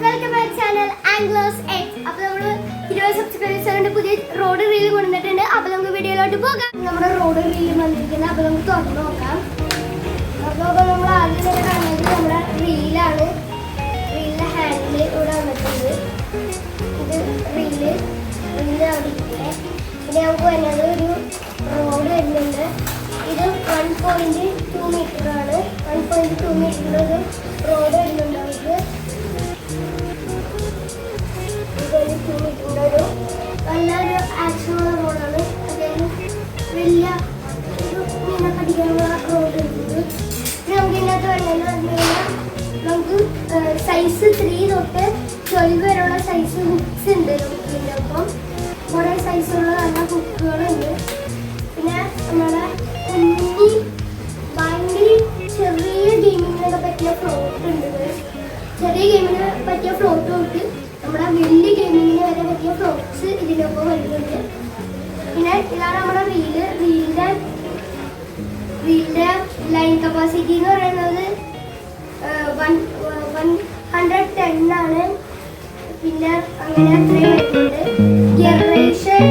Welcome back channel anglers X. അപ്പോൾ നമ്മൾ 20 സബ്സ്ക്രൈബേഴ്സിന്റെ പുതിയ റോഡ് റീൽ കൊണ്ടുവന്നിട്ടുണ്ട്. അപ്പോൾ നമുക്ക് വീഡിയോയിലോട്ട് പോകാം. നമ്മുടെ റോഡ് റീൽ വന്നിരിക്കുന്നത്. അപ്പോൾ നമുക്ക് തുറന്ന് നോക്കാം. അപ്പോൾ നമ്മൾ ആദ്യം തന്നെ കാണുന്നത് നമ്മുടെ റീലാണ്. റീലിന്റെ ഹാൻഡിൽ ഇവിടെ വന്നിട്ടുണ്ട്. ഇത് റീല് അവിടെ ഇരിക്കട്ടെ. പിന്നെ നമുക്ക് വരുന്നത് ഒരു റോഡ് വരുന്നുണ്ട്. ഇത് 1.2 മീറ്റർ ആണ്. 1.2 മീറ്ററിൻ്റെ ഒരു റോഡ് വരുന്നുണ്ട്. അവർക്ക് നല്ലൊരു ആക്ഷനുള്ള റോഡാണ്. അതായത് വലിയ ഒരു മീനെ പഠിക്കാനുള്ള റോഡ് ഉണ്ട്. പിന്നെ നമുക്ക് ഇതിനകത്ത് വരുന്നത് പറഞ്ഞു കഴിഞ്ഞാൽ നമുക്ക് സൈസ് 3 തൊട്ട് 12 വരെയുള്ള സൈസ് ഹുക്സ് ഉണ്ട്. നമുക്ക് ഇതിൻ്റെ ഒപ്പം കുറേ സൈസുള്ള നല്ല ഹുക്കുകളുണ്ട്. പിന്നെ നമ്മളെ കുഞ്ഞി ഭയങ്കര ചെറിയ ഗെയിമിങ്ങിനൊക്കെ പറ്റിയ ഫ്ലോട്ട് ഉണ്ട്. ചെറിയ ഗെയിമിന് പറ്റിയ ഫ്ലോട്ട് തൊട്ട് നമ്മുടെ വലിയ ഗെയിമിങ്ങിന് വരെ പറ്റിയ ഫ്ലോട്ട്സ് ഇതിനൊപ്പം വരുന്നുണ്ട്. പിന്നെ ഇതാണ് നമ്മുടെ റീലിൻ്റെ ലൈൻ കപ്പാസിറ്റി എന്ന് പറയുന്നത് 110 ആണ്. പിന്നെ അങ്ങനെ അത്രയും വരുന്നുണ്ട്. ജനറേഷൻ